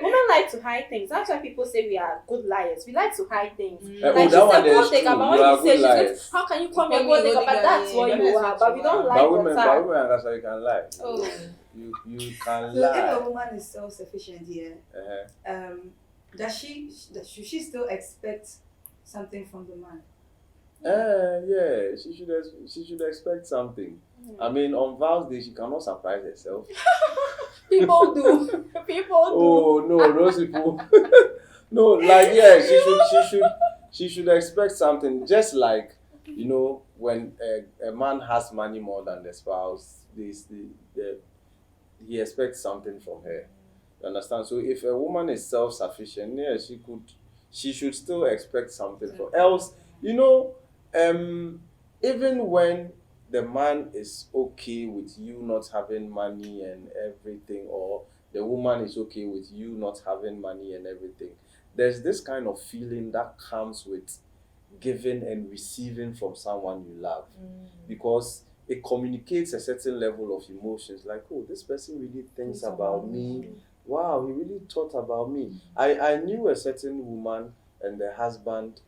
Women like to hide things. That's why people say we are good liars. We like to hide things. Like she's a gold digger, but when you say she's how can you call me a gold digger? But that's what you are. But we don't like the tag. But women, that's how you can lie. You can lie. So if a woman is self-sufficient here, should she still expect something from the man? She should expect something. I mean, on Val's Day, she cannot surprise herself. People do. Oh no, those people. No, like she should expect something. Just like when a man has money more than the spouse, he expects something from her. You understand? So if a woman is self-sufficient, she should still expect something from else. Even when the man is okay with you not having money and everything, or the woman is okay with you not having money and everything, there's this kind of feeling that comes with giving and receiving from someone you love, because it communicates a certain level of emotions, like, oh, this person really thinks about me. Wow, he really thought about me. I knew a certain woman and the husband,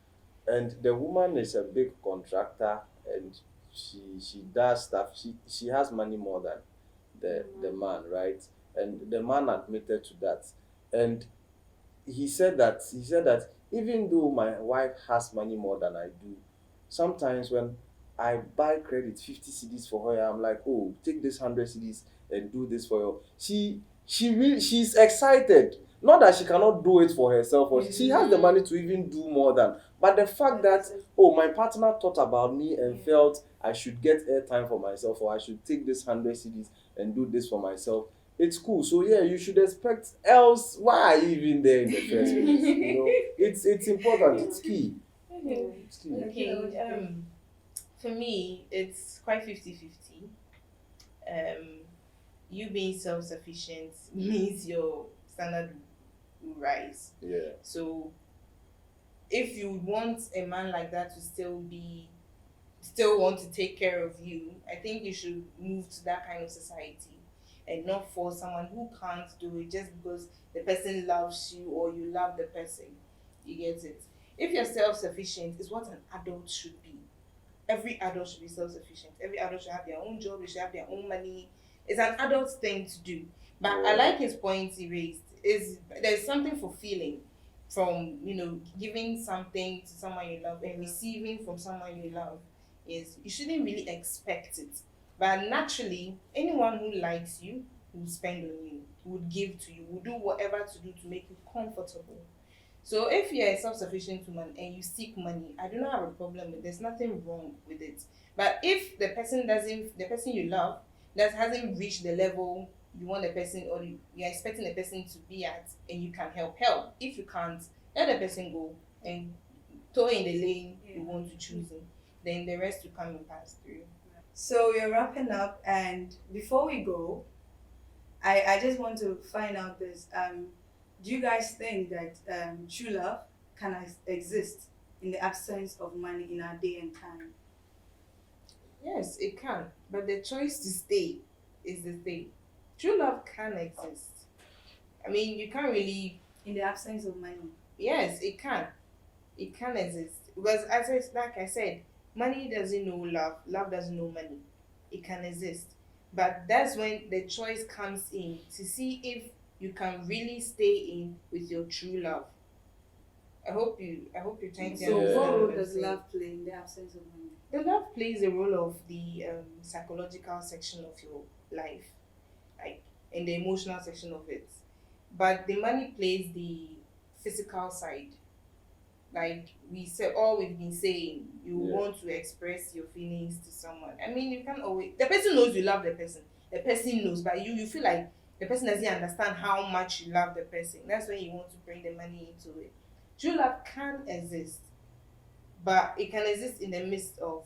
and the woman is a big contractor, and she does stuff. She has money more than the man, right? And the man admitted to that. And he said that even though my wife has money more than I do, sometimes when I buy credit 50 cedis for her, I'm like, oh, take this 100 cedis and do this for her. She's excited. Not that she cannot do it for herself, or she has the money to even do more than. But the fact that, oh, my partner thought about me and felt I should get airtime for myself, or I should take this 100 cedis and do this for myself, it's cool. So yeah, you should expect. Else, why are you even there in the first place? It's important. It's key. It's key. Okay. For me, it's quite 50-50. You being self-sufficient means your standard will rise. Yeah. So if you want a man like that to still want to take care of you, I think you should move to that kind of society and not for someone who can't do it just because the person loves you or you love the person. You get it? If you're self-sufficient, it's what an adult should be. Every adult should be self-sufficient. Every adult should have their own job, they should have their own money. It's an adult thing to do. But I like his point he raised. There's something fulfilling from, giving something to someone you love and receiving from someone you love. Is you shouldn't really expect it. But naturally, anyone who likes you will spend on you, would give to you, will do whatever to do to make you comfortable. So if you're a self-sufficient woman and you seek money, I do not have a problem with it. There's nothing wrong with it. But if the person you love that hasn't reached the level you want the person, or you're expecting the person to be at, and you can help. If you can't, let the person go and toe in the lane you want to choose in. Then the rest will come and pass through. So we're wrapping up, and before we go, I just want to find out this. Do you guys think that true love can exist in the absence of money in our day and time? Yes, it can. But the choice to stay is the thing. True love can exist. I mean, you can't really. In the absence of money? Yes, it can. It can exist. Because like I said, money doesn't know love. Love doesn't know money. It can exist. But that's when the choice comes in to see if you can really stay in with your true love. I hope you're trying to So understand. what role I'm does saying. love play in the absence of money? The love plays a role of the psychological section of your life, like in the emotional section of it. But the money plays the physical side. Like we said, all we've been saying, you want to express your feelings to someone. I mean, you can't always. The person knows you love the person. The person knows, but you feel like the person doesn't understand how much you love the person. That's when you want to bring the money into it. True love can exist, but it can exist in the midst of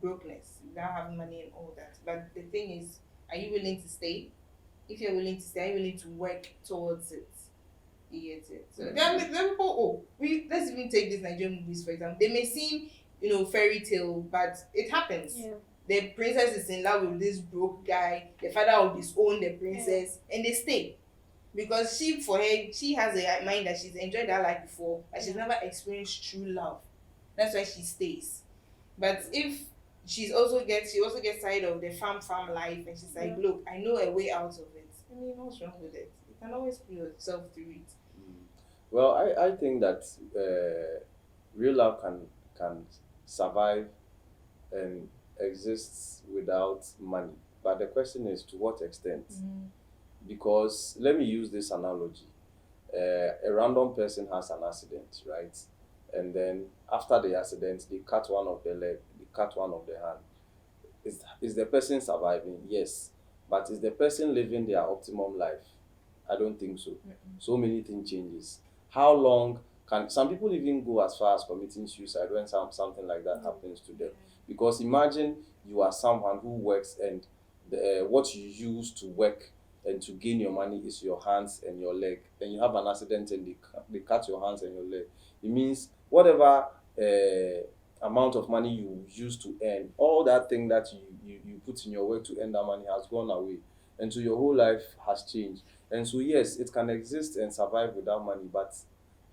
brokenness, without having money and all that. But the thing is, are you willing to stay? If you're willing to stay, are you willing to work towards it? You get it? So there are people, let's even take these Nigerian movies, for example. They may seem, fairy tale, but it happens. Yeah. The princess is in love with this broke guy, the father will disown the princess, and they stay. Because she has a mind that she's enjoyed that life before, but she's never experienced true love. That's why she stays. But if she also gets tired of the farm life, and she's like, look, I know a way out of it. I mean, what's wrong with it? You can always put yourself through it. Well, I think that real love can survive and exists without money. But the question is, to what extent? Because let me use this analogy. A random person has an accident, right? And then after the accident, they cut one of the leg, they cut one of the hand. Is the person surviving? Yes. But is the person living their optimum life? I don't think so. So many things changes. How long some people even go as far as committing suicide when something like that happens to them. Because imagine you are someone who works and what you use to work and to gain your money is your hands and your leg. Then you have an accident and they cut your hands and your leg. It means whatever amount of money you use to earn, all that thing that you put in your work to earn that money has gone away. And so your whole life has changed. And so yes, it can exist and survive without money, but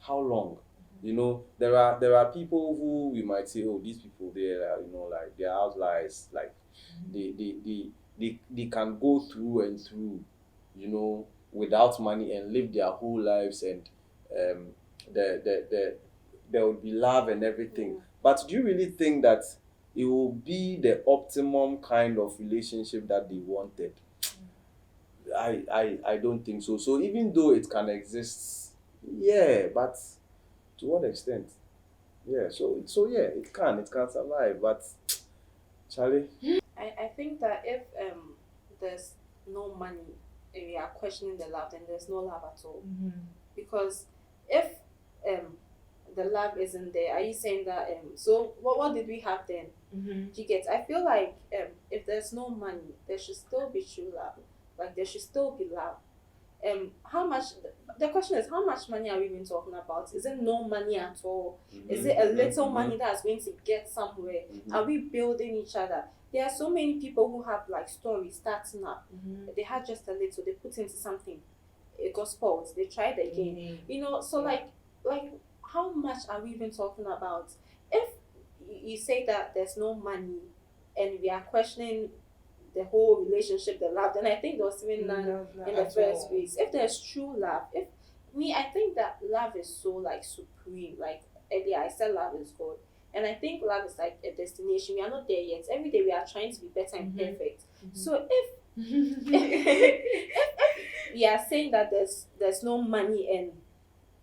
how long? You know, there are people who we might say, oh, these people, they are, you know, like their outliers, like they can go through and through, you know, without money and live their whole lives, and there will be love and everything. But do you really think that it will be the optimum kind of relationship that they wanted? I don't think so. So even though it can exist, yeah, but to what extent? Yeah, so yeah, it can survive, but Charlie. I think that if there's no money and we are questioning the love, then there's no love at all. Because if the love isn't there, are you saying that so what did we have then? Do you get? I feel like if there's no money, there should still be true love. Like there should still be love. How much? The question is, how much money are we even talking about? Is it no money at all? Is it a little money that's going to get somewhere? Are we building each other? There are so many people who have like stories starting up. They had just a little, they put into something, it got spoiled. They tried again. You know, so like how much are we even talking about? If you say that there's no money and we are questioning the whole relationship, the love, then I think there was even none in the first place. If there's true love, I think that love is so like supreme. Like earlier I said, love is God, and I think love is like a destination. We are not there yet. Every day we are trying to be better and perfect. So if we are saying that there's no money and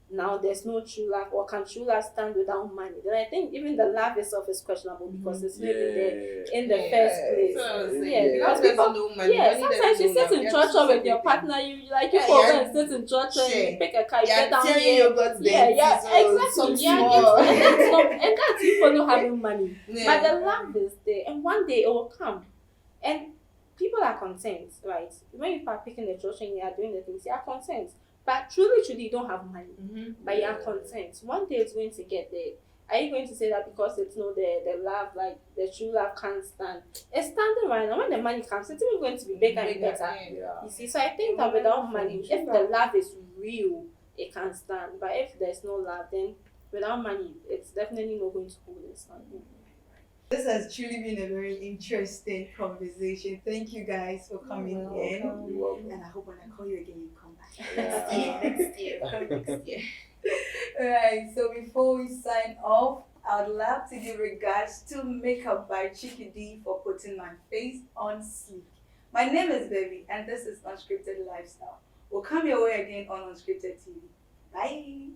now there's no true love, or can true love stand without money, then I think even the love itself is questionable, because it's not even there in the first place. Because people, no money. Sometimes you sit in church with your partner, you like you go and sit in church and you pick a car, you get down here. Exactly. And that's you follow having money. But the love is there, and one day it will come. And people are content, right? When you are picking the church and you are doing the things, you are content. But truly, you don't have money, but you are content. One day it's going to get there. Are you going to say that because it's not the love, like the true love can't stand? It's standing right now. When the money comes, it's even going to be bigger and better. You see, so I think that without money, if the love is real, it can stand. But if there's no love, then without money, it's definitely not going to hold it standing. This has truly been a very interesting conversation. Thank you guys for coming in. You're welcome. And I hope when I call you again, you come back. Next year. Alright, so before we sign off, I'd love to give regards to Makeup by Chicky D for putting my face on sleek. My name is Bevy, and this is Unscripted Lifestyle. We'll come your way again on Unscripted TV. Bye.